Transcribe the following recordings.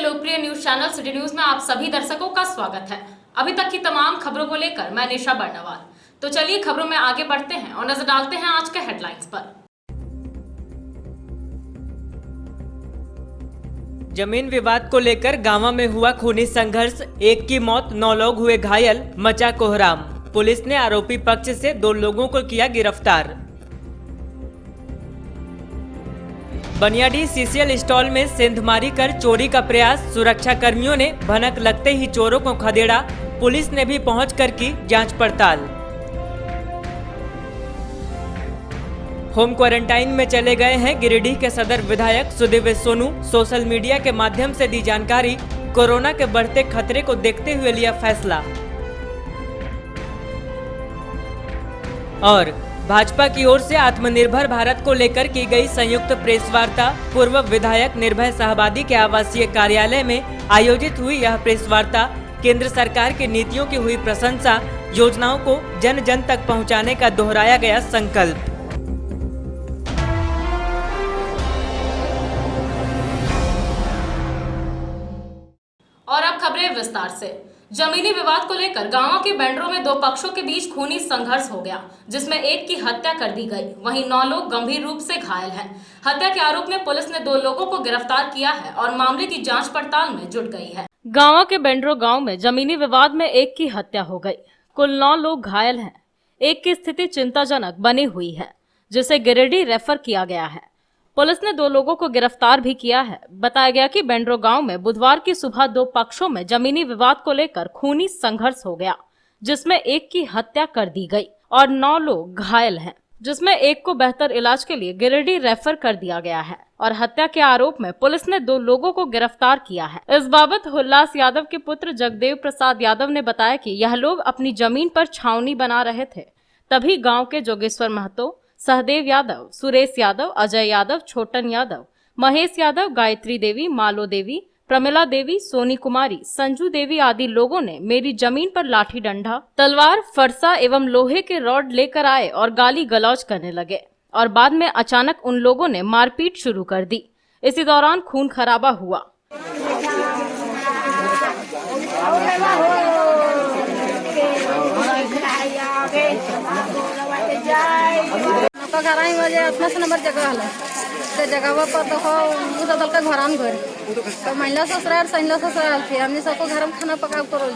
लोकप्रिय news channel city news में आप सभी दर्शकों का स्वागत है। अभी तक की तमाम खबरों को लेकर मैं निशा बर्नवाल। तो चलिए खबरों में आगे बढ़ते हैं और नजर डालते हैं आज के हेडलाइंस पर। जमीन विवाद को लेकर गांव में हुआ खूनी संघर्ष, एक की मौत, 9 लोग हुए घायल, मचा कोहराम। पुलिस ने आरोपी पक्ष से 2 लोगों को किया गिरफ्तार। बनियाडी सीसीएल स्टॉल में सेंधमारी कर चोरी का प्रयास, सुरक्षा कर्मियों ने भनक लगते ही चोरों को खदेड़ा। पुलिस ने भी पहुंचकर की जांच पड़ताल। होम क्वारंटाइन में चले गए हैं गिरिडीह के सदर विधायक सुदेव सोनू। सोशल मीडिया के माध्यम से दी जानकारी, कोरोना के बढ़ते खतरे को देखते हुए लिया फैसला। और भाजपा की ओर से आत्मनिर्भर भारत को लेकर की गई संयुक्त प्रेस वार्ता। पूर्व विधायक निर्भय शाहबादी के आवासीय कार्यालय में आयोजित हुई यह प्रेस वार्ता। केंद्र सरकार की नीतियों की हुई प्रशंसा, योजनाओं को जन जन तक पहुंचाने का दोहराया गया संकल्प। और अब खबरें विस्तार से। जमीनी विवाद को लेकर गांवों के बेंडरों में 2 पक्षों के बीच खूनी संघर्ष हो गया, जिसमें एक की हत्या कर दी गई। वहीं 9 लोग गंभीर रूप से घायल हैं। हत्या के आरोप में पुलिस ने 2 लोगों को गिरफ्तार किया है और मामले की जांच पड़ताल में जुट गई है। गांवों के बेंडरो गांव में जमीनी विवाद में एक की हत्या हो गई। कुल 9 लोग घायल हैं। एक की स्थिति चिंताजनक बनी हुई है, जिसे गिरिडीह रेफर किया गया है। पुलिस ने 2 लोगों को गिरफ्तार भी किया है। बताया गया कि बेंडरो गांव में बुधवार की सुबह 2 पक्षों में जमीनी विवाद को लेकर खूनी संघर्ष हो गया, जिसमें एक की हत्या कर दी गई और 9 लोग घायल हैं, जिसमें एक को बेहतर इलाज के लिए गिरिडीह रेफर कर दिया गया है। और हत्या के आरोप में पुलिस ने 2 लोगों को गिरफ्तार किया है। इस बाबत हुल्लास यादव के पुत्र जगदेव प्रसाद यादव ने बताया कि यह लोग अपनी जमीन पर छावनी बना रहे थे, तभी गाँव के जोगेश्वर महतो, सहदेव यादव, सुरेश यादव, अजय यादव, छोटन यादव, महेश यादव, गायत्री देवी, मालो देवी, प्रमिला देवी, सोनी कुमारी, संजू देवी आदि लोगों ने मेरी जमीन पर लाठी डंडा, तलवार, फरसा एवं लोहे के रॉड लेकर आए और गाली गलौज करने लगे और बाद में अचानक उन लोगों ने मारपीट शुरू कर दी। इसी दौरान खून खराबा हुआ। नंबर जगह है ते जगह पर तो दल का घरान घर तो महिला ससुराल सैला ससुराल थे। हमने सबको घर में खाना पका करो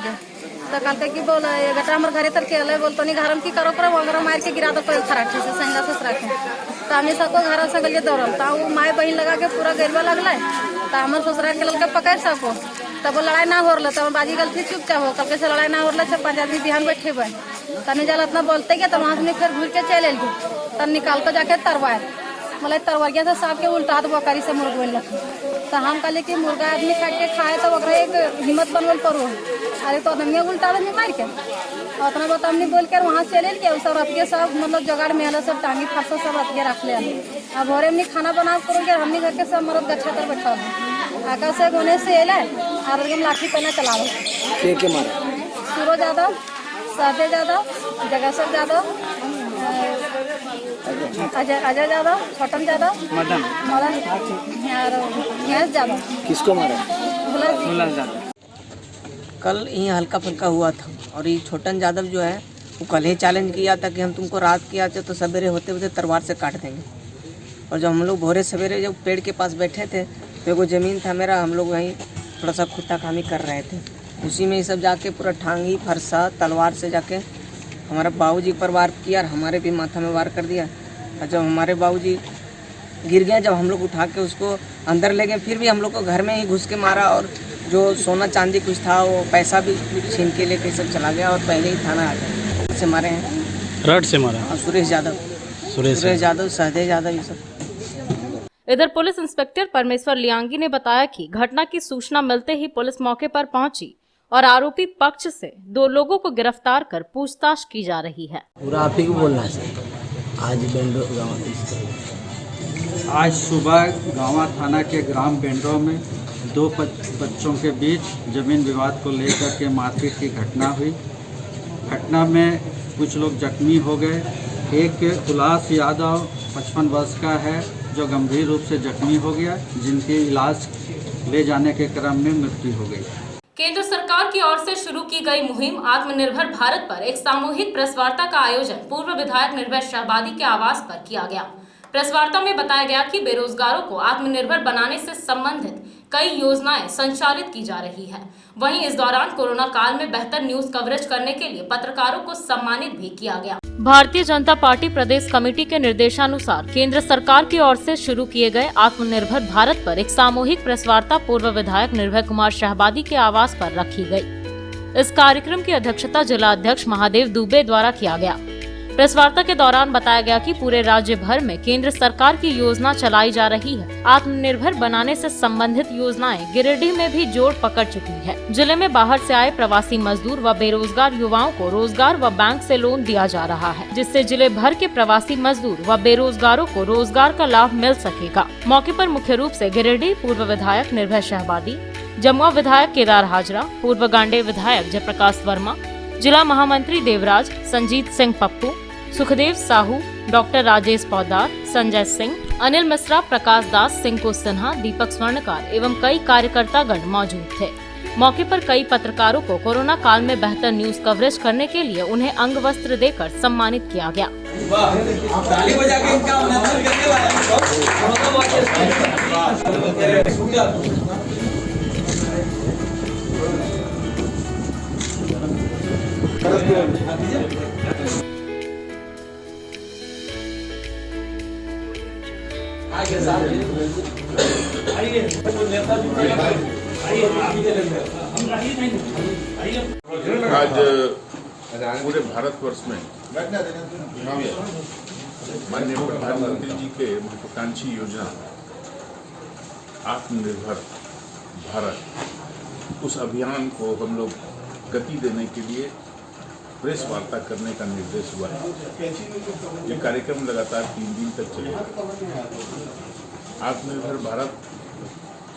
तो कल की बोला गटा हमारे घरे तर के अल बोलते नहीं घर में की करो करो वगैरह मार के गिरा दो कोई खराटे से सैला ससुराल थे। तो हमने सबको घर से गलिए दौड़ल तो वो माए बहन लगा के पूरा गरबा लगल तो हमारे ससुराल के लड़के पकड़ सको तब वो लड़ाई ना हो रहा तब बाजी गल थी चुपचाप हो कल से लड़ाई ना हो रहा 5 आदमी बिहान बैठे हुए तने जल इतना बोलते गया तो वहाँ से फिर घूर के चले गए तब निकाल कर जाके तरवार मतलब तरवरिया से सांप के उल्टा तो बकरी से मुर्गा बोल तो हम कहले कि मुर्गा आदमी काट के खाए तो वगैरह एक हिम्मत बनवल पर अरे तो आदमी उल्टा आदमी मार के उतना बहुत हमने बोल कर वहाँ से ले लिया सब रख के सब मतलब जुगाड़ में हला सब टांगी फरसा सब रख के रख लिया। अब भोरे हमने खाना बना करोगे हमने घर के सब मरद गच्छा पर बैठा आका से गोने से एल और एकदम लाठी पहना चला सूरज यादव, सहदेव यादव, जगेश्वर यादव, अजय यादव, छोटन यादव, मदन और यादव। किसको मारा? कल ये हल्का फुल्का हुआ था और ये छोटन यादव जो है वो कल ही चैलेंज किया था कि हम तुमको रात किया तो सवेरे होते होते तलवार से काट देंगे। और जब हम लोग भोरे सवेरे जब पेड़ के पास बैठे थे तो वो ज़मीन था मेरा, हम लोग वहीं थोड़ा सा खुट्टा खामी कर रहे थे, उसी में ये सब जाके पूरा ठांगी फरसा तलवार से जाके हमारा बाबूजी पर वार किया और हमारे भी माथा में वार कर दिया। और जब हमारे बाबूजी गिर गए, जब हम लोग उठा के उसको अंदर ले गए, फिर भी हम लोग को घर में ही घुस के मारा और जो सोना चांदी कुछ था वो पैसा भी छीन के लेके सब चला गया और पहले ही थाना आ गया से मारे हैं। रड से मारा? और सुरेश यादव, सहदेव यादव ये सब। इधर पुलिस इंस्पेक्टर परमेश्वर लियांगी ने बताया कि घटना की सूचना मिलते ही पुलिस मौके पर पहुंची और आरोपी पक्ष से 2 लोगों को गिरफ्तार कर पूछताछ की जा रही है। पूरा आप ही को बोलना है। आज सुबह गांवा थाना के ग्राम बेंड्रो में 2 बच्चों के बीच जमीन विवाद को लेकर के मारपीट की घटना हुई। घटना में कुछ लोग जख्मी हो गए। एक उल्लास यादव 55 वर्ष का है जो गंभीर रूप से जख्मी हो गया, जिनके इलाज ले जाने के क्रम में मृत्यु हो गई। केंद्र सरकार की ओर से शुरू की गई मुहिम आत्मनिर्भर भारत पर एक सामूहिक प्रेस वार्ता का आयोजन पूर्व विधायक निर्भय शाहबादी के आवास पर किया गया। प्रेस वार्ता में बताया गया कि बेरोजगारों को आत्मनिर्भर बनाने से संबंधित कई योजनाएं संचालित की जा रही है। वहीं इस दौरान कोरोना काल में बेहतर न्यूज कवरेज करने के लिए पत्रकारों को सम्मानित भी किया गया। भारतीय जनता पार्टी प्रदेश कमेटी के निर्देशानुसार केंद्र सरकार की ओर से शुरू किए गए आत्मनिर्भर भारत पर एक सामूहिक प्रेस वार्ता पूर्व विधायक निर्भय कुमार शाहबादी के आवास पर रखी गई। इस कार्यक्रम की अध्यक्षता जिला अध्यक्ष महादेव दुबे द्वारा किया गया। प्रेस वार्ता के दौरान बताया गया कि पूरे राज्य भर में केंद्र सरकार की योजना चलाई जा रही है। आत्मनिर्भर बनाने से संबंधित योजनाएं गिरिडीह में भी जोर पकड़ चुकी है। जिले में बाहर से आए प्रवासी मजदूर व बेरोजगार युवाओं को रोजगार व बैंक से लोन दिया जा रहा है, जिससे जिले भर के प्रवासी मजदूर व बेरोजगारों को रोजगार का लाभ मिल सकेगा। मौके पर मुख्य रूप से गिरिडीह पूर्व विधायक निर्भय शाहबादी, जमुआ विधायक केदार हाजरा, पूर्व गांडे विधायक जयप्रकाश वर्मा, जिला महामंत्री देवराज, संजीत सिंह पप्पू, सुखदेव साहू, डॉक्टर राजेश पौदार, संजय सिंह, अनिल मिश्रा, प्रकाश दास, सिंह सिन्हा, दीपक स्वर्णकार एवं कई कार्यकर्तागण मौजूद थे। मौके पर कई पत्रकारों को कोरोना काल में बेहतर न्यूज कवरेज करने के लिए उन्हें अंग वस्त्र देकर सम्मानित किया गया। आज पूरे भारतवर्ष में माननीय प्रधानमंत्री जी के महत्वाकांक्षी योजना आत्मनिर्भर भारत, उस अभियान को हम लोग गति देने के लिए प्रेस वार्ता करने का निर्देश हुआ है। ये कार्यक्रम लगातार 3 दिन तक चलेगा। आत्मनिर्भर भारत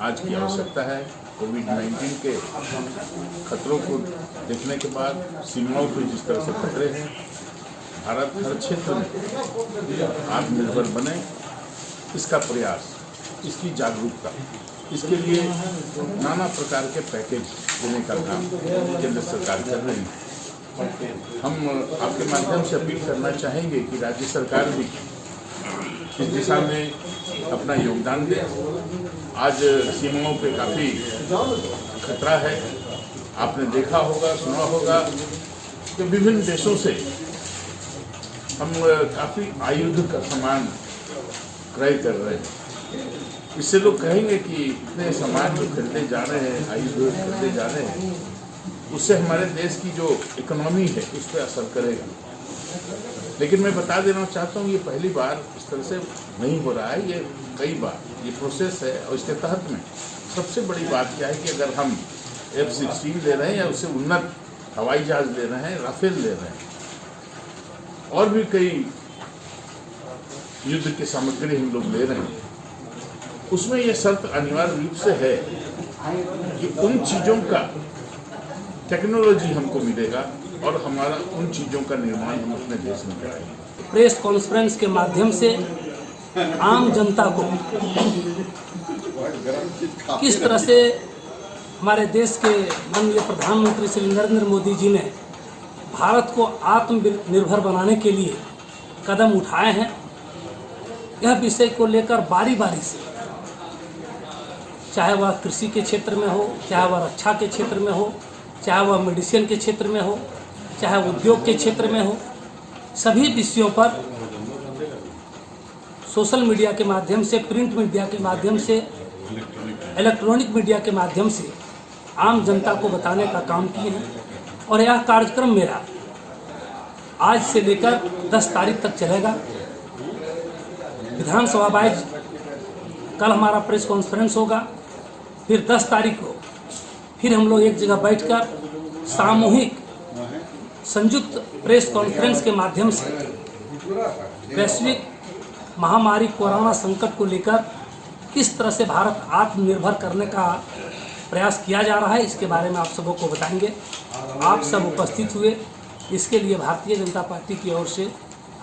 आज की आवश्यकता है। कोविड-19 के खतरों को देखने के बाद सीमाओं पर जिस तरह से खतरे हैं, भारत हर क्षेत्र में आत्मनिर्भर बने, इसका प्रयास, इसकी जागरूकता, इसके लिए नाना प्रकार के पैकेज देने का काम केंद्र सरकार कर रही है। हम आपके माध्यम से अपील करना चाहेंगे कि राज्य सरकार भी इस दिशा में अपना योगदान दे। आज सीमाओं पे काफ़ी खतरा है। आपने देखा होगा, सुना होगा कि विभिन्न देशों से हम काफ़ी आयुध का सामान क्रय कर रहे हैं। इससे लोग कहेंगे कि इतने सामान जो खरीदे जा रहे हैं, आयुध खरीदे जा रहे हैं, उससे हमारे देश की जो इकोनॉमी है उस पर असर करेगा। लेकिन मैं बता देना चाहता हूँ, ये पहली बार इस तरह से नहीं हो रहा है, ये कई बार ये प्रोसेस है। और इसके तहत में सबसे बड़ी बात क्या है कि अगर हम F-16 ले रहे हैं या उससे उन्नत हवाई जहाज ले रहे हैं, राफेल ले रहे हैं, और भी कई युद्ध की सामग्री हम लोग ले रहे हैं, उसमें यह शर्त अनिवार्य रूप से है कि उन चीज़ों का टेक्नोलॉजी हमको मिलेगा और हमारा उन चीज़ों का निर्माण हम अपने देश में कराएंगे। प्रेस कॉन्फ्रेंस के माध्यम से आम जनता को किस तरह से हमारे देश के माननीय प्रधानमंत्री श्री नरेंद्र मोदी जी ने भारत को आत्मनिर्भर बनाने के लिए कदम उठाए हैं, यह विषय को लेकर बारी बारी से, चाहे वह कृषि के क्षेत्र में हो, चाहे वह रक्षा के क्षेत्र में हो, चाहे वह मेडिसिन के क्षेत्र में हो, चाहे उद्योग के क्षेत्र में हो, सभी विषयों पर सोशल मीडिया के माध्यम से, प्रिंट मीडिया के माध्यम से, इलेक्ट्रॉनिक मीडिया के माध्यम से आम जनता को बताने का काम किए हैं। और यह कार्यक्रम मेरा आज से लेकर 10 तारीख तक चलेगा। विधानसभा वाइज कल हमारा प्रेस कॉन्फ्रेंस होगा, फिर 10 तारीख को फिर हम लोग एक जगह बैठकर सामूहिक संयुक्त प्रेस कॉन्फ्रेंस के माध्यम से वैश्विक महामारी कोरोना संकट को लेकर किस तरह से भारत आत्मनिर्भर करने का प्रयास किया जा रहा है, इसके बारे में आप सबों को बताएंगे। आप सब उपस्थित हुए, इसके लिए भारतीय जनता पार्टी की ओर से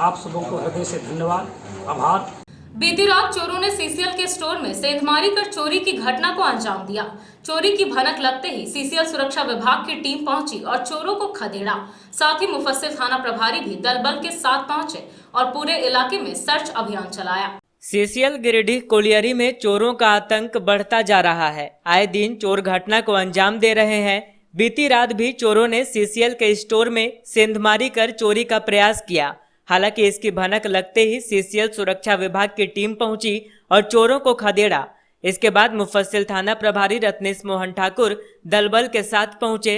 आप सबों को हृदय से धन्यवाद, आभार। बीती रात चोरों ने सीसीएल के स्टोर में सेंधमारी कर चोरी की घटना को अंजाम दिया। चोरी की भनक लगते ही सीसीएल सुरक्षा विभाग की टीम पहुंची और चोरों को खदेड़ा। साथ ही मुफस्सिल थाना प्रभारी भी दल बल के साथ पहुंचे और पूरे इलाके में सर्च अभियान चलाया। सीसीएल गिरिडीह कोलियरी में चोरों का आतंक बढ़ता जा रहा है। आए दिन चोर घटना को अंजाम दे रहे हैं। बीती रात भी चोरों ने सीसीएल के स्टोर में सेंधमारी कर चोरी का प्रयास किया। हालांकि इसकी भनक लगते ही सीसीएल सुरक्षा विभाग की टीम पहुंची और चोरों को खदेड़ा। इसके बाद मुफस्सिल थाना प्रभारी रत्नेश मोहन ठाकुर दल बल के साथ पहुंचे,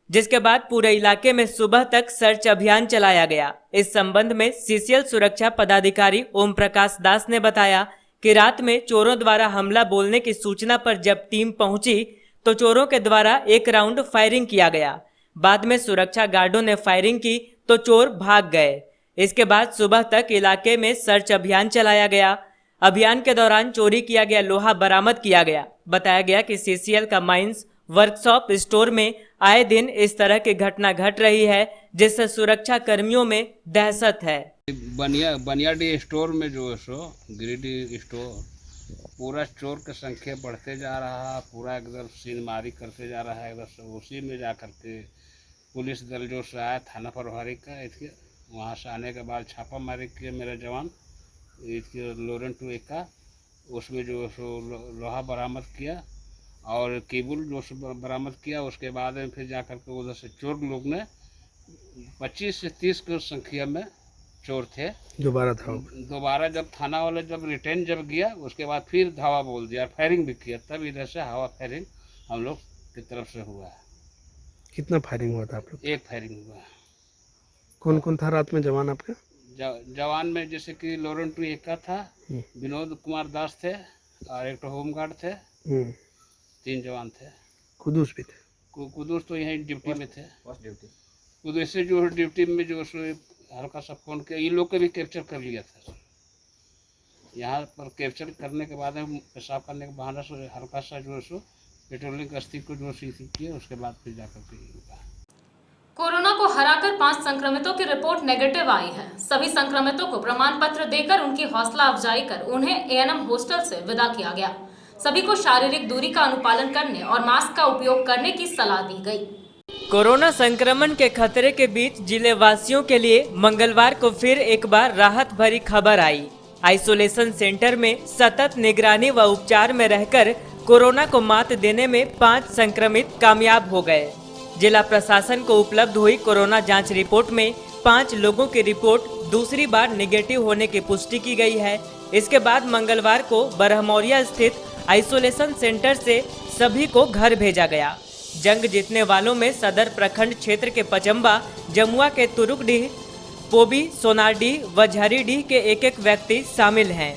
जिसके बाद पूरे इलाके में सुबह तक सर्च अभियान चलाया गया। इस संबंध में सीसीएल सुरक्षा पदाधिकारी ओम प्रकाश दास ने बताया कि रात में चोरों द्वारा हमला बोलने की सूचना पर जब टीम पहुंची तो चोरों के द्वारा एक राउंड फायरिंग किया गया। बाद में सुरक्षा गार्डों ने फायरिंग की तो चोर भाग गए। इसके बाद सुबह तक इलाके में सर्च अभियान चलाया गया। अभियान के दौरान चोरी किया गया लोहा बरामद किया गया। बताया गया कि सीसीएल का माइंस वर्कशॉप स्टोर में आए दिन इस तरह की घटना घट रही है, जिससे सुरक्षा कर्मियों में दहशत है। बनियाडी स्टोर में जो है सो गिरिडीह स्टोर पूरा चोर की संख्या बढ़ते जा रहा है, पूरा एकदम सीनमारी करते जा रहा है। एकदम उसी में जा करके पुलिस दल जो से आया थाना प्रभारी का, इसके वहाँ से आने के बाद छापा मारी किए मेरे जवान, इसके लोरेंट 2 का उसमें जो सो लोहा बरामद किया और केबल जो बरामद किया। उसके बाद में फिर जा करके उधर से चोर लोग ने 25 से 30 की संख्या में चोर थे। दोबारा जब थाना वाले जब रिटर्न जब गया उसके बाद फिर धावा बोल दिया, फायरिंग भी किया। तब इधर से हवा फायरिंग हम लोग की तरफ से हुआ है। कितना फायरिंग हुआ था आप लोग? एक फायरिंग हुआ है। कौन कौन था रात में जवान आपका? जवान में जैसे कि लोरेंट 2 का था, विनोद कुमार दास थे और एक तो होमगार्ड थे, 3 जवान थे। कुदूस भी थे? कुदूस तो यहीं ड्यूटी में थे। कुदूस से जो ड्यूटी में जो हल्का सा फोन किया, ये लोग को भी कैप्चर कर लिया था। यहाँ पर कैप्चर करने के बाद पेशाब करने के बहाने से हल्का सा जो है पेट्रोलिंग गश्ती को जो सीसी किया, उसके बाद फिर जाकर के कोरोना को हराकर 5 संक्रमितों की रिपोर्ट नेगेटिव आई है। सभी संक्रमितों को प्रमाण पत्र देकर उनकी हौसला अफजाई कर उन्हें एएनएम हॉस्टल से विदा किया गया। सभी को शारीरिक दूरी का अनुपालन करने और मास्क का उपयोग करने की सलाह दी गई। कोरोना संक्रमण के खतरे के बीच जिले वासियों के लिए मंगलवार को फिर एक बार राहत भरी खबर आई। आइसोलेशन सेंटर में सतत निगरानी व उपचार में रहकर कोरोना को मात देने में 5 संक्रमित कामयाब हो गए। जिला प्रशासन को उपलब्ध हुई कोरोना जांच रिपोर्ट में 5 लोगों की रिपोर्ट दूसरी बार नेगेटिव होने की पुष्टि की गई है। इसके बाद मंगलवार को बरहमौरिया स्थित आइसोलेशन सेंटर से सभी को घर भेजा गया। जंग जीतने वालों में सदर प्रखंड क्षेत्र के पचम्बा, जमुआ के तुरुकडीह, पोबी, सोनारडीह व झरीडीह के एक व्यक्ति शामिल हैं।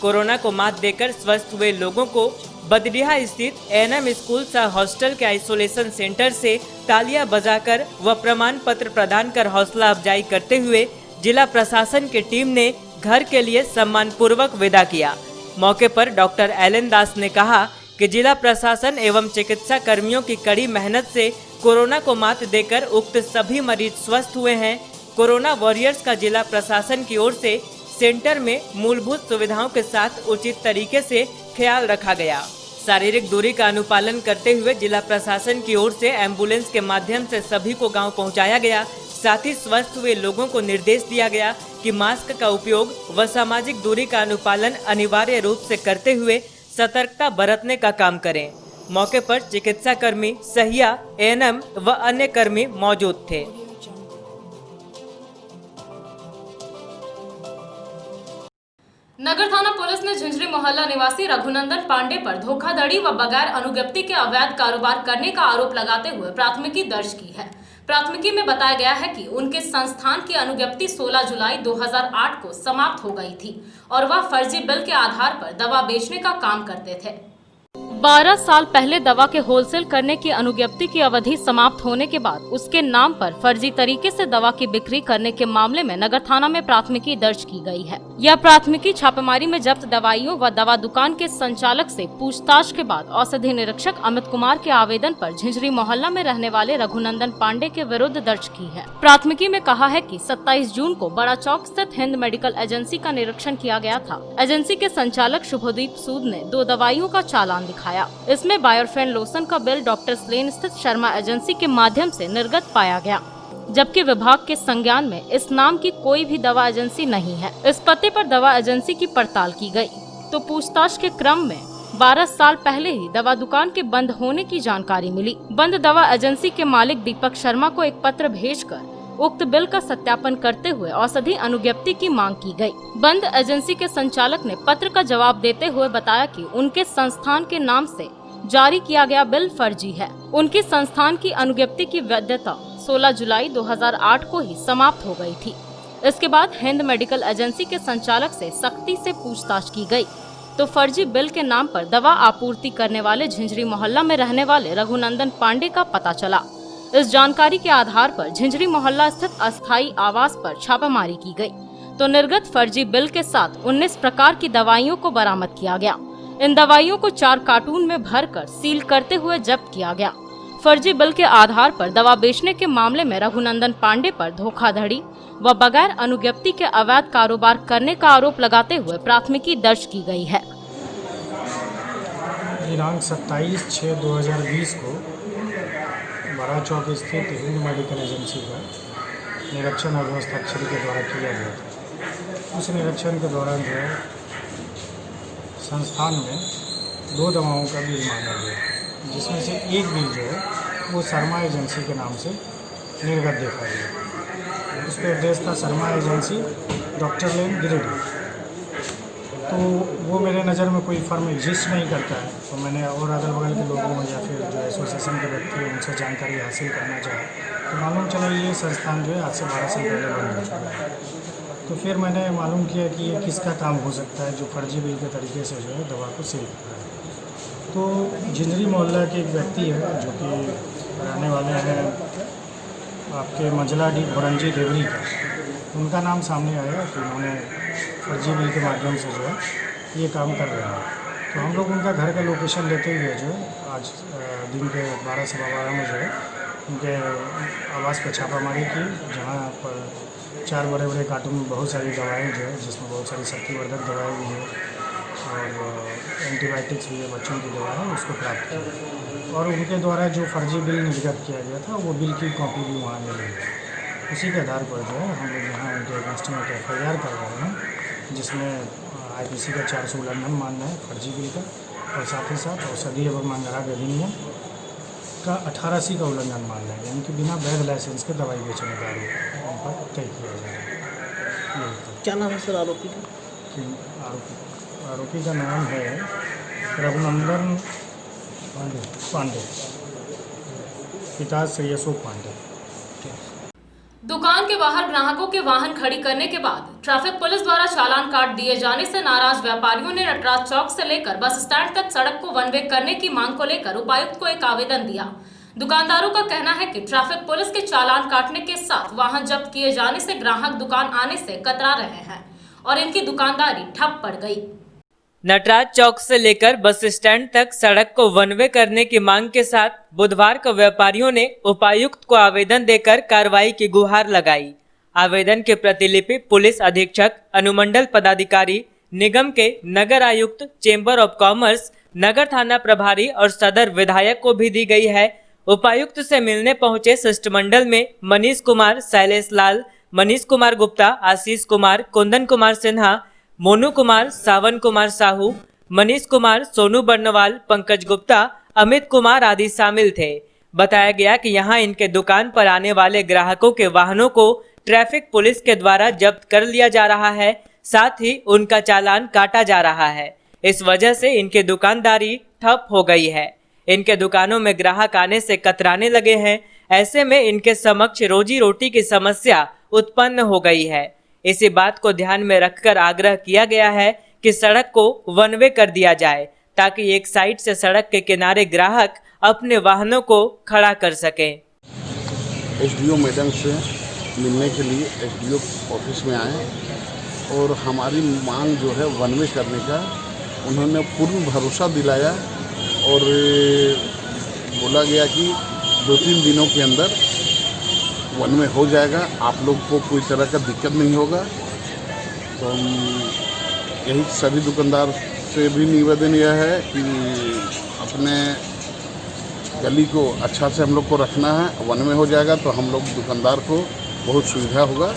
कोरोना को मात देकर स्वस्थ हुए लोगों को बदडीहा स्थित एएनएम स्कूल सह हॉस्टल के आइसोलेशन सेंटर से तालियां बजाकर व प्रमाण पत्र प्रदान कर हौसला अफजाई करते हुए जिला प्रशासन की टीम ने घर के लिए सम्मान पूर्वक विदा किया। मौके पर डॉक्टर एलन दास ने कहा कि जिला प्रशासन एवं चिकित्सा कर्मियों की कड़ी मेहनत से कोरोना को मात देकर उक्त सभी मरीज स्वस्थ हुए हैं। कोरोना वॉरियर्स का जिला प्रशासन की ओर से सेंटर में मूलभूत सुविधाओं के साथ उचित तरीके से ख्याल रखा गया। शारीरिक दूरी का अनुपालन करते हुए जिला प्रशासन की ओर से एम्बुलेंस के माध्यम से सभी को गांव पहुंचाया गया। साथ ही स्वस्थ हुए लोगों को निर्देश दिया गया कि मास्क का उपयोग व सामाजिक दूरी का अनुपालन अनिवार्य रूप से करते हुए सतर्कता बरतने का काम करें। मौके पर चिकित्सा कर्मी, सहिया, एएनएम व अन्य कर्मी मौजूद थे। नगर थाना पुलिस ने झिंझरी मोहल्ला निवासी रघुनंदन पांडे पर धोखाधड़ी व बगैर अनुज्ञप्ति के अवैध कारोबार करने का आरोप लगाते हुए प्राथमिकी दर्ज की है। प्राथमिकी में बताया गया है कि उनके संस्थान की अनुज्ञप्ति 16 जुलाई 2008 को समाप्त हो गई थी और वह फर्जी बिल के आधार पर दवा बेचने का काम करते थे। 12 साल पहले दवा के होलसेल करने की अनुज्ञप्ति की अवधि समाप्त होने के बाद उसके नाम पर फर्जी तरीके से दवा की बिक्री करने के मामले में नगर थाना में प्राथमिकी दर्ज की गई है। यह प्राथमिकी छापेमारी में जब्त दवाइयों व दवा दुकान के संचालक से पूछताछ के बाद औषधि निरीक्षक अमित कुमार के आवेदन पर झिंझरी मोहल्ला में रहने वाले रघुनंदन पांडे के विरुद्ध दर्ज की है। प्राथमिकी में कहा है कि 27 जून को बड़ा चौक स्थित हिंद मेडिकल एजेंसी का निरीक्षण किया गया था। एजेंसी के संचालक शुभदीप सूद ने 2 दवाइयों का चालान दिखाया। इसमें बायोफेन लोशन का बिल डॉक्टर्स लेन स्थित शर्मा एजेंसी के माध्यम से निर्गत पाया गया, जबकि विभाग के संज्ञान में इस नाम की कोई भी दवा एजेंसी नहीं है। इस पते पर दवा एजेंसी की पड़ताल की गई तो पूछताछ के क्रम में 12 साल पहले ही दवा दुकान के बंद होने की जानकारी मिली। बंद दवा एजेंसी के मालिक दीपक शर्मा को एक पत्र भेजकर उक्त बिल का सत्यापन करते हुए औषधि अनुज्ञप्ति की मांग की गई। बंद एजेंसी के संचालक ने पत्र का जवाब देते हुए बताया कि उनके संस्थान के नाम से जारी किया गया बिल फर्जी है। उनकी संस्थान की अनुज्ञप्ति की वैधता 16 जुलाई 2008 को ही समाप्त हो गई थी। इसके बाद हिंद मेडिकल एजेंसी के संचालक से सख्ती से पूछताछ की गई तो फर्जी बिल के नाम पर दवा आपूर्ति करने वाले झिंझरी मोहल्ला में रहने वाले रघुनंदन पांडे का पता चला। इस जानकारी के आधार पर झिंझरी मोहल्ला स्थित अस्थायी आवास पर छापामारी की गई तो निर्गत फर्जी बिल के साथ 19 प्रकार की दवाइयों को बरामद किया गया। इन दवाइयों को 4 कार्टून में भरकर सील करते हुए जब्त किया गया। फर्जी बिल के आधार पर दवा बेचने के मामले में रघुनंदन पांडे पर धोखाधड़ी व बगैर अनुज्ञप्ति के अवैध कारोबार करने का आरोप लगाते हुए प्राथमिकी दर्ज की गई है। दिनांक 27/6/2020 को बड़ा चौक स्थित हिंद मेडिकल एजेंसी का निरीक्षण अवस्थाक्षरी के द्वारा किया गया था। उस निरीक्षण के दौरान जो है संस्थान में 2 दवाओं का बिल मांगा गया, जिसमें से एक बिल जो है वो शर्मा एजेंसी के नाम से निर्गत देखा गया। उस पर एड्रेस था शर्मा एजेंसी, डॉक्टर लेन, गिरिडीह। तो वो मेरे नज़र में कोई फर्म एग्जिस्ट नहीं करता है, तो मैंने और अगल बगल के लोगों या फिर जो एसोसिएशन के व्यक्ति हैं उनसे जानकारी हासिल करना चाहा तो मालूम चला ये संस्थान जो है आज से 12 साल पहले बंद हो चुका है। तो फिर मैंने मालूम किया कि ये किसका काम हो सकता है जो फर्जी बिल के तरीके से जो है दवा को सेल कर रहा है। तो झिंझरी मोहल्ला के एक व्यक्ति है जो कि रहने वाले हैं आपके मंझला डी भोरंजी देवरी का, उनका नाम सामने आया कि उन्होंने फर्जी बिल के माध्यम से जो है ये काम कर रहे हैं। तो हम लोग उनका घर का लोकेशन लेते हुए जो है आज दिन के 12:12 में जो है उनके आवास पर छापामारी की, जहाँ पर 4 बड़े कार्टून में बहुत सारी दवाएं जो है, जिसमें बहुत सारी शक्तिवर्धक दवाएं भी हैं और एंटीबायोटिक्स भी है, बच्चों की दवा है, उसको प्राप्त किया और उनके द्वारा जो फर्जी बिल निर्गत किया गया था वो बिल की कॉपी भी वहाँ मिली। उसी के आधार पर जो है हम लोग यहाँ उनके अगेंस्ट में FIR कर रहे हैं, जिसमें IPC का 400 उल्लंघन मानना है फर्जी बिल का, और साथ ही साथ औषधि एवं अंगराग अधिनियम का 18C का उल्लंघन मानना है, यानी कि बिना वैध लाइसेंस के दवाई बेचने का आरोप पर तय किया जाए। क्या नाम है सर आरोपी का? आरोपी का नाम है रघुनंदन पांडे, पिता श्री अशोक पांडे। दुकान के बाहर ग्राहकों के वाहन खड़ी करने के बाद ट्रैफिक पुलिस द्वारा चालान काट दिए जाने से नाराज व्यापारियों ने नटराज चौक से लेकर बस स्टैंड तक सड़क को 1 वे करने की मांग को लेकर उपायुक्त को एक आवेदन दिया। दुकानदारों का कहना है कि ट्रैफिक पुलिस के चालान काटने के साथ वाहन जब्त किए जाने से ग्राहक दुकान आने से कतरा रहे हैं और इनकी दुकानदारी ठप पड़ गई। नटराज चौक से लेकर बस स्टैंड तक सड़क को 1 वे करने की मांग के साथ बुधवार को व्यापारियों ने उपायुक्त को आवेदन देकर कार्रवाई की गुहार लगाई। आवेदन की प्रतिलिपि पुलिस अधीक्षक, अनुमंडल पदाधिकारी, निगम के नगर आयुक्त, चेंबर ऑफ कॉमर्स, नगर थाना प्रभारी और सदर विधायक को भी दी गई है। उपायुक्त से मिलने पहुंचे शिष्टमंडल में मनीष कुमार, शैलेश लाल, मनीष कुमार गुप्ता, आशीष कुमार, कुंदन कुमार सिन्हा, मोनू कुमार, सावन कुमार साहू, मनीष कुमार, सोनू बर्नवाल, पंकज गुप्ता, अमित कुमार आदि शामिल थे। बताया गया कि यहां इनके दुकान पर आने वाले ग्राहकों के वाहनों को ट्रैफिक पुलिस के द्वारा जब्त कर लिया जा रहा है, साथ ही उनका चालान काटा जा रहा है। इस वजह से इनकी दुकानदारी ठप हो गई है। इनके दुकानों में ग्राहक आने से कतराने लगे हैं। ऐसे में इनके समक्ष रोजी रोटी की समस्या उत्पन्न हो गई है। इसी बात को ध्यान में रखकर आग्रह किया गया है कि सड़क को 1 वे कर दिया जाए ताकि एक साइड से सड़क के किनारे ग्राहक अपने वाहनों को खड़ा कर सकें। एसडीओ मैडम से मिलने के लिए एसडीओ ऑफिस में आए और हमारी मांग जो है वन वे करने का उन्होंने पूर्ण भरोसा दिलाया और बोला गया कि 2-3 दिनों के अंदर वन वे हो जाएगा, आप लोग को कोई तरह का दिक्कत नहीं होगा। तो हम यही सभी दुकानदार से भी निवेदन यह है कि अपने गली को अच्छा से हम लोग को रखना है। वन में हो जाएगा तो हम लोग दुकानदार को बहुत सुविधा होगा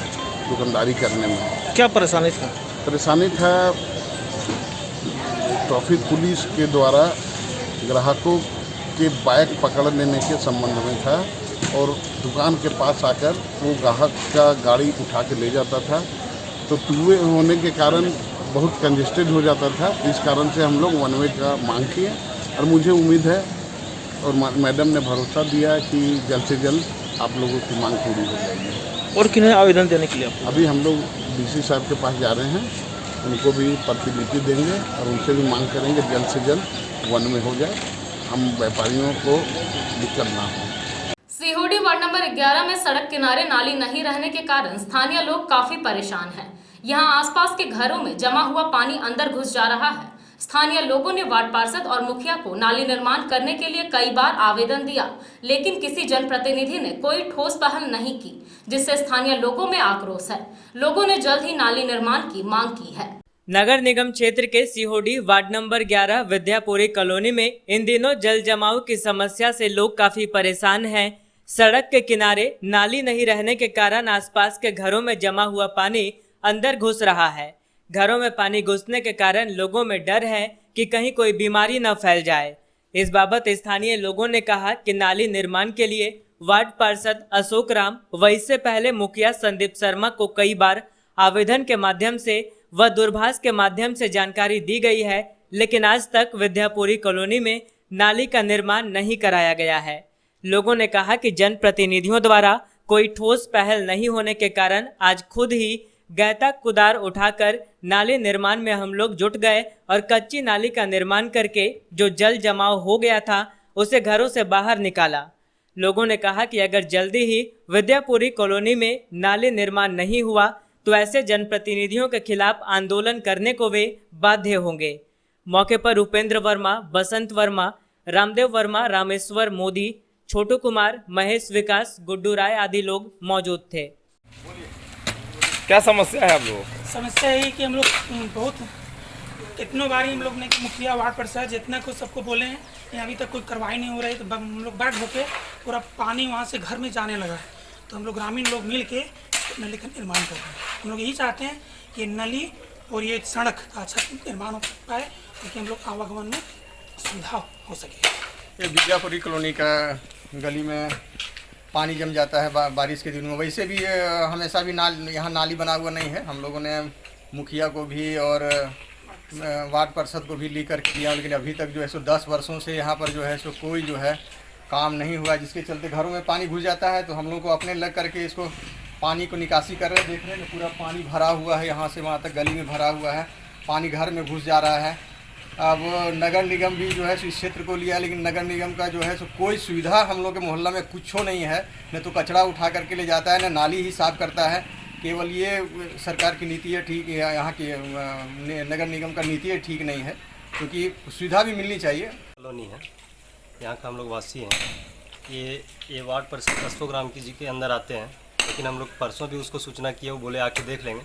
दुकानदारी करने में। क्या परेशानी था? परेशानी था ट्रैफिक पुलिस के द्वारा ग्राहकों के बाइक पकड़ लेने के संबंध में था और दुकान के पास आकर वो ग्राहक का गाड़ी उठा के ले जाता था, तो टू वे होने के कारण बहुत कंजेस्टेड हो जाता था। इस कारण से हम लोग वन वे का मांग किए और मुझे उम्मीद है और मैडम ने भरोसा दिया कि जल्द से जल्द आप लोगों की मांग पूरी हो जाएगी। और किन्हें आवेदन देने के लिए? अभी हम लोग डीसी साहब के पास जा रहे हैं, उनको भी प्रतिलिपि देंगे और उनसे भी मांग करेंगे जल्द से जल्द वन में हो जाए, हम व्यापारियों को दिक्कत ना हो। सीहोडी वार्ड नंबर 11 में सड़क किनारे नाली नहीं रहने के कारण स्थानीय लोग काफी परेशान हैं। यहाँ आसपास के घरों में जमा हुआ पानी अंदर घुस जा रहा है। स्थानीय लोगों ने वार्ड पार्षद और मुखिया को नाली निर्माण करने के लिए कई बार आवेदन दिया, लेकिन किसी जनप्रतिनिधि ने कोई ठोस पहल नहीं की, जिससे स्थानीय लोगों में आक्रोश है। लोगों ने जल्द ही नाली निर्माण की मांग की है। नगर निगम क्षेत्र के सीहोडी वार्ड नंबर 11 विद्यापुरी कॉलोनी में इन दिनों जल जमाव की समस्या से लोग काफी परेशान हैं। सड़क के किनारे नाली नहीं रहने के कारण आसपास के घरों में जमा हुआ पानी अंदर घुस रहा है। घरों में पानी घुसने के कारण लोगों में डर है कि कहीं कोई बीमारी न फैल जाए। इस बाबत स्थानीय लोगों ने कहा कि नाली निर्माण के लिए वार्ड पार्षद अशोक राम व इससे पहले मुखिया संदीप शर्मा को कई बार आवेदन के माध्यम से व दूरभाष के माध्यम से जानकारी दी गई है, लेकिन आज तक विद्यापुरी कॉलोनी में नाली का निर्माण नहीं कराया गया है। लोगों ने कहा कि जनप्रतिनिधियों द्वारा कोई ठोस पहल नहीं होने के कारण आज खुद ही गैता कुदार उठाकर नाली निर्माण में हम लोग जुट गए और कच्ची नाली का निर्माण करके जो जल जमाव हो गया था उसे घरों से बाहर निकाला। लोगों ने कहा कि अगर जल्दी ही विद्यापुरी कॉलोनी में नाली निर्माण नहीं हुआ तो ऐसे जनप्रतिनिधियों के खिलाफ आंदोलन करने को वे बाध्य होंगे। मौके पर उपेंद्र वर्मा, बसंत वर्मा, रामदेव वर्मा, रामेश्वर मोदी, छोटू कुमार, महेश विकास, गुड्डू राय आदि लोग मौजूद थे। क्या समस्या है आप लोगों? समस्या है कि हम लोग बहुत कितनों बार हम लोग ने मुखिया वार्ड पार्षद जितना कुछ सबको बोले हैं, अभी तक कोई कार्रवाई नहीं हो रही। तो हम लोग बैठ होके पूरा पानी वहाँ से घर में जाने लगा है, तो हम लोग ग्रामीण लोग मिल के नली का निर्माण कर रहे हैं। हम लोग यही चाहते हैं कि नली और ये सड़क का अच्छा निर्माण हो पाए ताकि हम लोग आवागमन में सुविधा हो सके। ये विद्यापुरी कॉलोनी का गली में पानी जम जाता है बारिश के दिनों में। वैसे भी हमेशा भी यहाँ नाली बना हुआ नहीं है। हम लोगों ने मुखिया को भी और वार्ड पार्षद को भी लेकर किया, लेकिन अभी तक जो है सो 10 वर्षों से यहाँ पर जो है सो कोई जो है काम नहीं हुआ, जिसके चलते घरों में पानी घुस जाता है। तो हम लोग को अपने लग करके इसको पानी को निकासी कर रहे हैं। देख रहे हैं पूरा पानी भरा हुआ है, यहाँ से वहाँ तक गली में भरा हुआ है, पानी घर में घुस जा रहा है। अब नगर निगम भी जो है इस क्षेत्र को लिया, लेकिन नगर निगम का जो है सो कोई सुविधा हम लोग के मोहल्ला में कुछ नहीं है। न तो कचरा उठा करके ले जाता है, न नाली ही साफ करता है। केवल ये सरकार की नीति है ठीक है, यहाँ की नगर निगम का नीति है ठीक नहीं है, क्योंकि सुविधा भी मिलनी चाहिए। कॉलोनी है, यहाँ का हम लोग वासी हैं। ये वार्ड पार्षद अशोक राम जी के अंदर आते हैं, लेकिन हम लोग परसों भी उसको सूचना किया, वो बोले आके देख लेंगे,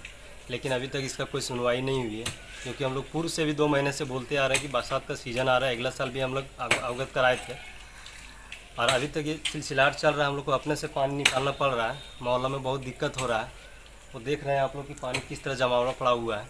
लेकिन अभी तक इसका कोई सुनवाई नहीं हुई है। क्योंकि हम लोग पूर्व से भी 2 महीने से बोलते आ रहे हैं कि बरसात का सीज़न आ रहा है। अगला साल भी हम लोग अवगत कराए थे और अभी तक ये सिलसिलाट चल रहा है। हम लोग को अपने से पानी निकालना पड़ रहा है, मोहल्ला में बहुत दिक्कत हो रहा है। वो देख रहे हैं आप लोग कि पानी किस तरह जमावड़ा पड़ा हुआ है।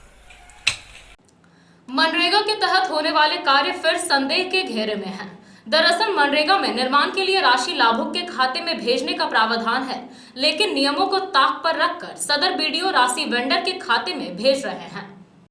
मनरेगा के तहत होने वाले कार्य फिर संदेह के घेरे में हैं। दरअसल मनरेगा में निर्माण के लिए राशि लाभुक के खाते में भेजने का प्रावधान है, लेकिन नियमों को ताक पर रखकर सदर बीडीओ राशि वेंडर के खाते में भेज रहे हैं।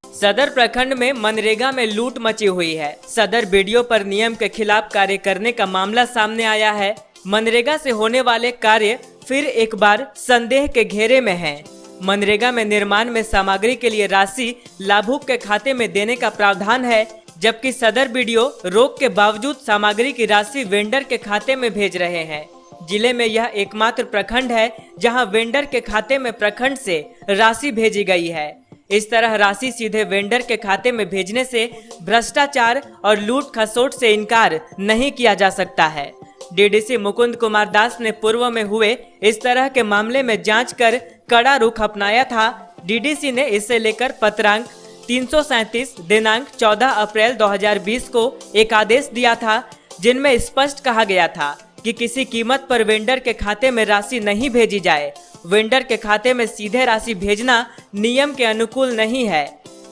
सदर प्रखंड में मनरेगा में लूट मची हुई है। सदर बीडीओ पर नियम के खिलाफ कार्य करने का मामला सामने आया है। मनरेगा से होने वाले कार्य फिर एक बार संदेह के घेरे में हैं। मनरेगा में निर्माण में सामग्री के लिए राशि लाभुक के खाते में देने का प्रावधान है, जबकि सदर बीडीओ रोक के बावजूद सामग्री की राशि वेंडर के खाते में भेज रहे हैं। जिले में यह एकमात्र प्रखंड है जहां वेंडर के खाते में प्रखंड से राशि भेजी गई है। इस तरह राशि सीधे वेंडर के खाते में भेजने से भ्रष्टाचार और लूट खसोट से इनकार नहीं किया जा सकता है। डीडीसी मुकुंद कुमार दास ने पूर्व में हुए इस तरह के मामले में जांच कर कड़ा रुख अपनाया था। डीडीसी ने इसे लेकर पत्रांक 337 दिनांक 14 अप्रैल 2020 को एक आदेश दिया था, जिनमें स्पष्ट कहा गया था कि किसी कीमत पर वेंडर के खाते में राशि नहीं भेजी जाए। वेंडर के खाते में सीधे राशि भेजना नियम के अनुकूल नहीं है।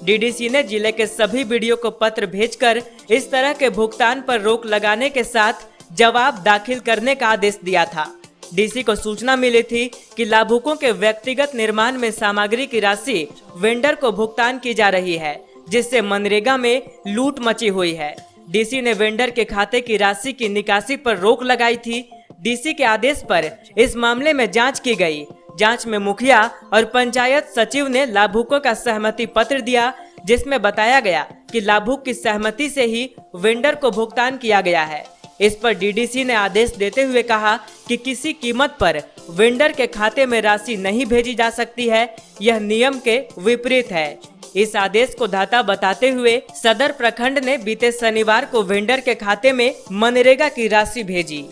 डीडीसी ने जिले के सभी बीडीओ को पत्र भेजकर इस तरह के भुगतान पर रोक लगाने के साथ जवाब दाखिल करने का आदेश दिया था। डीसी को सूचना मिली थी कि लाभुकों के व्यक्तिगत निर्माण में सामग्री की राशि वेंडर को भुगतान की जा रही है, जिससे मनरेगा में लूट मची हुई है। डीसी ने वेंडर के खाते की राशि की निकासी पर रोक लगाई थी। डीसी के आदेश पर इस मामले में जांच की गई। जांच में मुखिया और पंचायत सचिव ने लाभुकों का सहमति पत्र दिया, जिसमें बताया गया कि लाभुक की सहमति से ही वेंडर को भुगतान किया गया है। इस पर डीडीसी ने आदेश देते हुए कहा कि किसी कीमत पर वेंडर के खाते में राशि नहीं भेजी जा सकती है, यह नियम के विपरीत है। इस आदेश को धाता बताते हुए सदर प्रखंड ने बीते शनिवार को वेंडर के खाते में मनरेगा की राशि भेजी।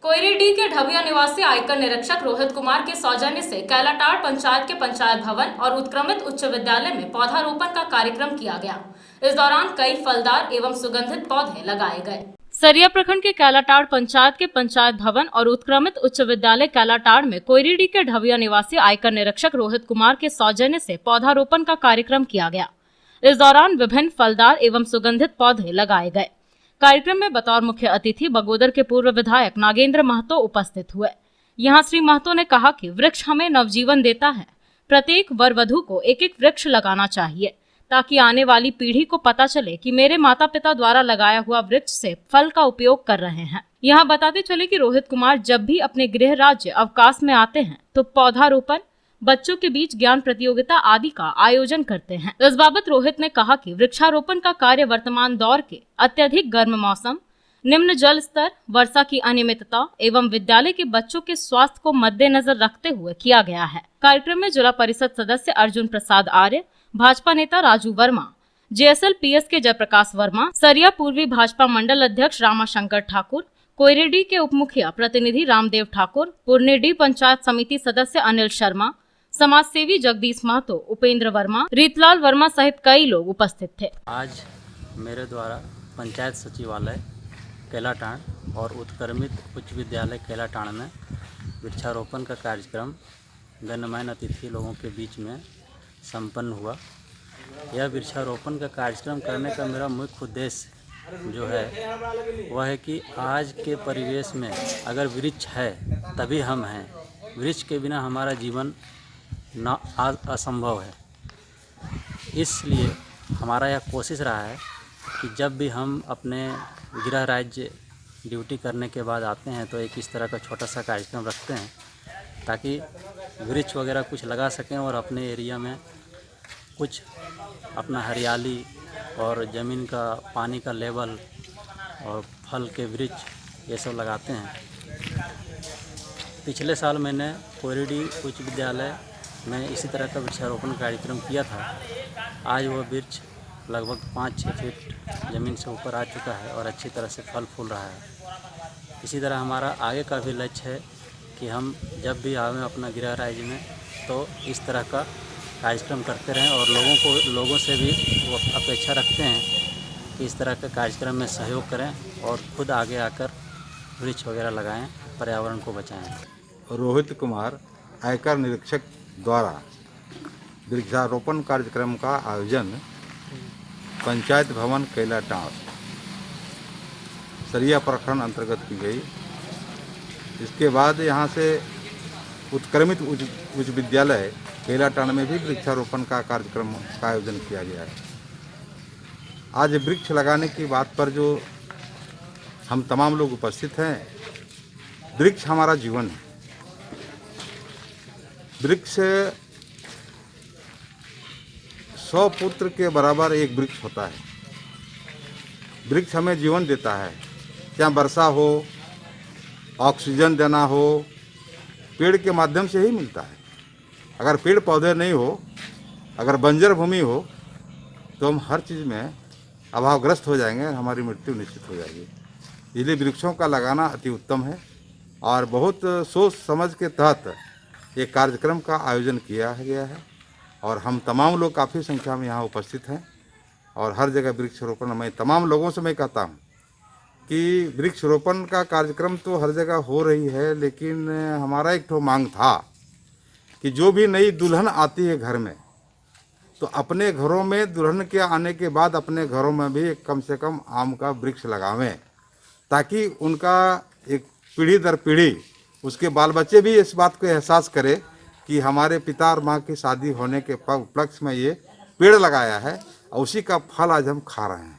कोयरीडीह के ढबिया निवासी आयकर निरीक्षक रोहित कुमार के सौजन्य से कैलाटाड़ पंचायत के पंचायत भवन और उत्क्रमित उच्च विद्यालय में पौधारोपण का कार्यक्रम किया गया। इस दौरान कई फलदार एवं सुगंधित पौधे लगाए गए। सरिया प्रखंड के कैलाटाड़ पंचायत के पंचायत भवन और उत्क्रमित उच्च विद्यालय कैलाटाड़ में कोयरीडीह के ढबिया निवासी आयकर निरीक्षक रोहित कुमार के सौजन्य से पौधारोपण का कार्यक्रम किया गया। इस दौरान विभिन्न फलदार एवं सुगंधित पौधे लगाए गए। कार्यक्रम में बतौर मुख्य अतिथि बगोदर के पूर्व विधायक नागेंद्र महतो उपस्थित हुए। यहाँ श्री महतो ने कहा कि वृक्ष हमें नवजीवन देता है। प्रत्येक वर वधू को एक एक वृक्ष लगाना चाहिए, ताकि आने वाली पीढ़ी को पता चले कि मेरे माता पिता द्वारा लगाया हुआ वृक्ष से फल का उपयोग कर रहे हैं। यहाँ बताते चले कि रोहित कुमार जब भी अपने गृह राज्य अवकाश में आते हैं तो पौधारोपण, बच्चों के बीच ज्ञान प्रतियोगिता आदि का आयोजन करते हैं। इस बाबत रोहित ने कहा कि वृक्षारोपण का कार्य वर्तमान दौर के अत्यधिक गर्म मौसम, निम्न जल स्तर, वर्षा की अनियमितता एवं विद्यालय के बच्चों के स्वास्थ्य को मद्देनजर रखते हुए किया गया है। कार्यक्रम में जिला परिषद सदस्य अर्जुन प्रसाद आर्य, भाजपा नेता राजू वर्मा, JSLPS के जयप्रकाश वर्मा, सरिया पूर्वी भाजपा मंडल अध्यक्ष रामाशंकर ठाकुर, कोयरीडीह के उप मुखिया प्रतिनिधि रामदेव ठाकुर, पुरनेडीह पंचायत समिति सदस्य अनिल शर्मा, समाज सेवी जगदीश महतो, उपेंद्र वर्मा, रीतलाल वर्मा सहित कई लोग उपस्थित थे। आज मेरे द्वारा पंचायत सचिवालय कैलाटाड़ और उत्क्रमित उच्च विद्यालय कैलाटाड़ में वृक्षारोपण का कार्यक्रम गणमान्य अतिथि लोगों के बीच में संपन्न हुआ। यह वृक्षारोपण का कार्यक्रम करने का मेरा मुख्य उद्देश्य जो है वह है कि आज के परिवेश में अगर वृक्ष है तभी हम हैं। वृक्ष के बिना हमारा जीवन न असंभव है। इसलिए हमारा यह कोशिश रहा है कि जब भी हम अपने गृह राज्य ड्यूटी करने के बाद आते हैं तो एक इस तरह का छोटा सा कार्यक्रम रखते हैं ताकि वृक्ष वगैरह कुछ लगा सकें और अपने एरिया में कुछ अपना हरियाली और ज़मीन का पानी का लेवल और फल के वृक्ष ये सब लगाते हैं। पिछले साल मैंने कोयरीडीह उच्च विद्यालय में इसी तरह का वृक्षारोपण कार्यक्रम किया था। आज वह वृक्ष लगभग 5-6 फीट ज़मीन से ऊपर आ चुका है और अच्छी तरह से फल फूल रहा है। इसी तरह हमारा आगे का भी लक्ष्य है कि हम जब भी आवें अपना गृह राज्य में तो इस तरह का कार्यक्रम करते रहें और लोगों से भी वो अपेक्षा रखते हैं कि इस तरह के कार्यक्रम में सहयोग करें और खुद आगे आकर वृक्ष वगैरह लगाएं, पर्यावरण को बचाएं। रोहित कुमार आयकर निरीक्षक द्वारा वृक्षारोपण कार्यक्रम का आयोजन पंचायत भवन कैलाटाड़ सरिया प्रखंड अंतर्गत की गई। इसके बाद यहाँ से उत्क्रमित उच्च विद्यालय कैलाटाड़ में भी वृक्षारोपण का कार्यक्रम का आयोजन किया गया है। आज वृक्ष लगाने की बात पर जो हम तमाम लोग उपस्थित हैं, वृक्ष हमारा जीवन है। वृक्ष 100 पुत्र के बराबर एक वृक्ष होता है। वृक्ष हमें जीवन देता है। चाहे वर्षा हो, ऑक्सीजन देना हो, पेड़ के माध्यम से ही मिलता है। अगर पेड़ पौधे नहीं हो, अगर बंजर भूमि हो, तो हम हर चीज़ में अभावग्रस्त हो जाएंगे, हमारी मृत्यु निश्चित हो जाएगी। इसलिए वृक्षों का लगाना अति उत्तम है और बहुत सोच समझ के तहत ये कार्यक्रम का आयोजन किया गया है और हम तमाम लोग काफ़ी संख्या में यहाँ उपस्थित हैं और हर जगह वृक्षारोपण मैं तमाम लोगों से मैं कहता हूँ कि वृक्षारोपण का कार्यक्रम तो हर जगह हो रही है, लेकिन हमारा एक तो मांग था कि जो भी नई दुल्हन आती है घर में, तो अपने घरों में दुल्हन के आने के बाद अपने घरों में भी कम से कम आम का वृक्ष लगावें, ताकि उनका एक पीढ़ी दर पीढ़ी उसके बाल बच्चे भी इस बात को एहसास करें कि हमारे पिता और माँ की शादी होने के उपलक्ष्य में ये पेड़ लगाया है और उसी का फल आज हम खा रहे हैं।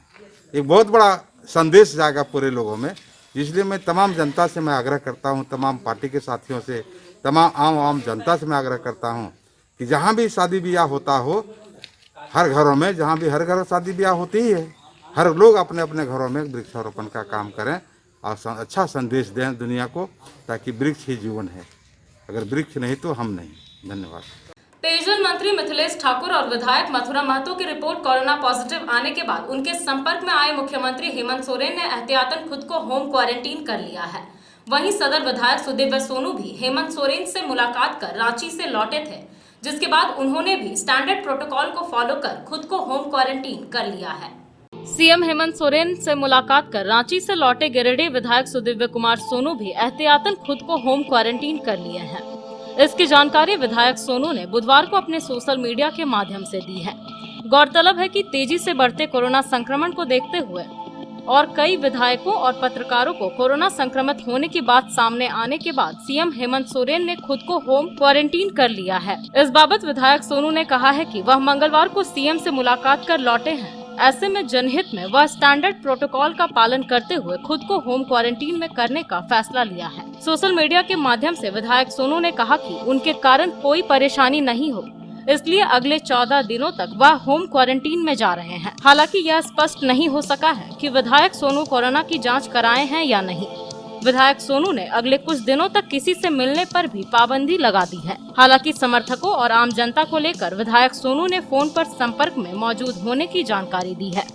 एक बहुत बड़ा संदेश जाएगा पूरे लोगों में। इसलिए मैं तमाम जनता से मैं आग्रह करता हूँ, तमाम पार्टी के साथियों से, तमाम आम जनता से मैं आग्रह करता हूँ कि जहाँ भी शादी ब्याह होता हो, हर घरों में, जहाँ भी हर घर शादी ब्याह होती ही है, हर लोग अपने अपने घरों में वृक्षारोपण का काम करें और अच्छा संदेश दें दुनिया को, ताकि वृक्ष ही जीवन है। अगर वृक्ष नहीं तो हम नहीं। धन्यवाद। पेयजल मंत्री मिथिलेश ठाकुर और विधायक मथुरा महतो की रिपोर्ट कोरोना पॉजिटिव आने के बाद उनके संपर्क में आए मुख्यमंत्री हेमंत सोरेन ने एहतियातन खुद को होम क्वारंटीन कर लिया है। वहीं सदर विधायक सुदिव्य सोनू भी हेमंत सोरेन से मुलाकात कर रांची से लौटे थे, जिसके बाद उन्होंने भी स्टैंडर्ड प्रोटोकॉल को फॉलो कर खुद को होम क्वारंटीन कर लिया है। सीएम हेमंत सोरेन से मुलाकात कर रांची से लौटे गिरिडीह विधायक सुदिव्य कुमार सोनू भी एहतियातन खुद को होम क्वारंटीन कर लिए हैं। इसकी जानकारी विधायक सोनू ने बुधवार को अपने सोशल मीडिया के माध्यम से दी है। गौरतलब है कि तेजी से बढ़ते कोरोना संक्रमण को देखते हुए और कई विधायकों और पत्रकारों को कोरोना संक्रमित होने की बात सामने आने के बाद सीएम हेमंत सोरेन ने खुद को होम क्वारंटीन कर लिया है। इस बाबत विधायक सोनू ने कहा है कि वह मंगलवार को सीएम से मुलाकात कर लौटे हैं। ऐसे में जनहित में वह स्टैंडर्ड प्रोटोकॉल का पालन करते हुए खुद को होम क्वारंटीन में करने का फैसला लिया है। सोशल मीडिया के माध्यम से विधायक सोनू ने कहा कि उनके कारण कोई परेशानी नहीं हो, इसलिए अगले 14 दिनों तक वह होम क्वारंटीन में जा रहे हैं। हालांकि यह स्पष्ट नहीं हो सका है कि विधायक सोनू कोरोना की जांच कराए हैं या नहीं। विधायक सोनू ने अगले कुछ दिनों तक किसी से मिलने पर भी पाबंदी लगा दी है। हालांकि समर्थकों और आम जनता को लेकर विधायक सोनू ने फोन पर संपर्क में मौजूद होने की जानकारी दी है।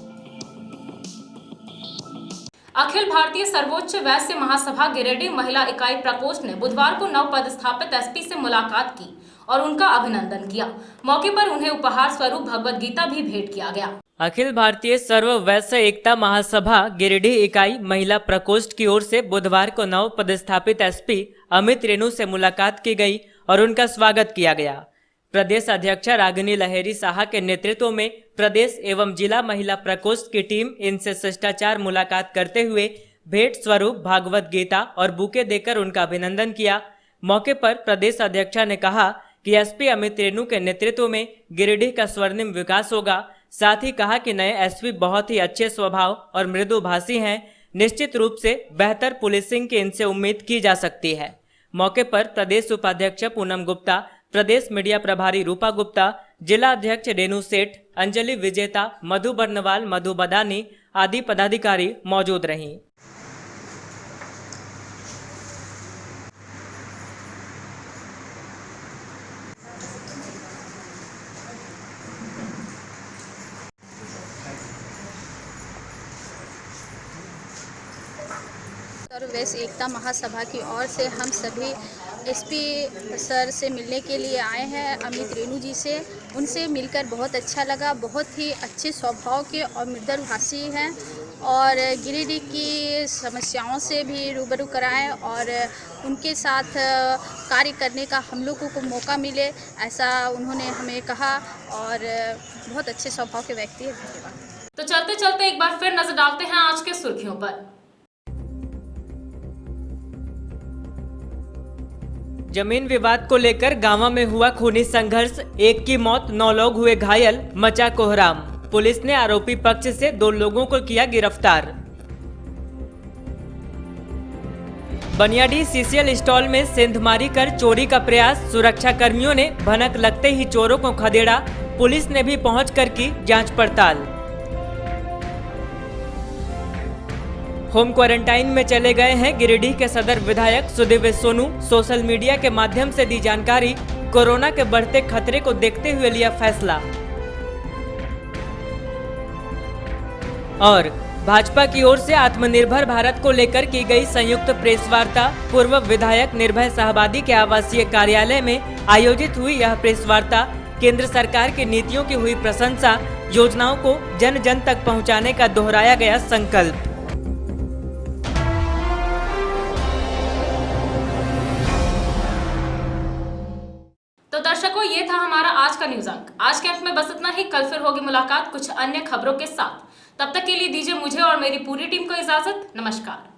अखिल भारतीय सर्वोच्च वैश्य महासभा गिरिडीह महिला इकाई प्रकोष्ठ ने बुधवार को नव पदस्थापित एसपी से मुलाकात की और उनका अभिनंदन किया। मौके पर उन्हें उपहार स्वरूप भगवत गीता भी भेंट किया गया। अखिल भारतीय सर्व वैश्य एकता महासभा गिरिडीह इकाई महिला प्रकोष्ठ की ओर से बुधवार को नव पदस्थापित एसपी अमित रेणु से मुलाकात की गई और उनका स्वागत किया गया। प्रदेश अध्यक्षा रागिनी लहेरी साहा के नेतृत्व में प्रदेश एवं जिला महिला प्रकोष्ठ की टीम इनसे शिष्टाचार मुलाकात करते हुए भेंट स्वरूप भागवत गीता और बुके देकर उनका अभिनंदन किया। मौके पर प्रदेश अध्यक्षा ने कहा कि एसपी अमित रेणु के नेतृत्व में गिरिडीह का स्वर्णिम विकास होगा। साथ ही कहा कि नए एसपी बहुत ही अच्छे स्वभाव और मृदुभाषी हैं। निश्चित रूप से बेहतर पुलिसिंग की इनसे उम्मीद की जा सकती है। मौके पर प्रदेश उपाध्यक्ष पूनम गुप्ता, प्रदेश मीडिया प्रभारी रूपा गुप्ता, जिला अध्यक्ष रेणु सेठ, अंजलि विजेता, मधु बर्नवाल, मधु बदानी आदि पदाधिकारी मौजूद रहीं। वैश्य एकता महासभा की ओर से हम सभी एसपी सर से मिलने के लिए आए हैं, अमित रेणु जी से। उनसे मिलकर बहुत अच्छा लगा। बहुत ही अच्छे स्वभाव के और मृदुभाषी हैं और गिरिडीह की समस्याओं से भी रूबरू कराएं और उनके साथ कार्य करने का हम लोगों को मौका मिले, ऐसा उन्होंने हमें कहा और बहुत अच्छे स्वभाव के व्यक्ति हैं। धन्यवाद। तो चलते चलते एक बार फिर नजर डालते हैं आज के सुर्खियों पर। जमीन विवाद को लेकर गांव में हुआ खूनी संघर्ष, एक की मौत, 9 लोग हुए घायल, मचा कोहराम। पुलिस ने आरोपी पक्ष से 2 लोगों को किया गिरफ्तार। बनियाडीह सीसीएल स्टॉल में सेंधमारी कर चोरी का प्रयास, सुरक्षा कर्मियों ने भनक लगते ही चोरों को खदेड़ा। पुलिस ने भी पहुंचकर की जांच पड़ताल। होम क्वारंटाइन में चले गए हैं गिरिडीह के सदर विधायक सुदेव सोनू। सोशल मीडिया के माध्यम से दी जानकारी, कोरोना के बढ़ते खतरे को देखते हुए लिया फैसला। और भाजपा की ओर से आत्मनिर्भर भारत को लेकर की गई संयुक्त प्रेस वार्ता। पूर्व विधायक निर्भय साहबादी के आवासीय कार्यालय में आयोजित हुई यह प्रेस वार्ता केंद्र सरकार की नीतियों की हुई प्रशंसा, योजनाओं को जन जन तक पहुंचाने का दोहराया गया संकल्प। तो दर्शकों, ये था हमारा आज का न्यूज अंक। आज के अंक में बस इतना ही। कल फिर होगी मुलाकात कुछ अन्य खबरों के साथ। तब तक के लिए दीजिए मुझे और मेरी पूरी टीम को इजाजत। नमस्कार।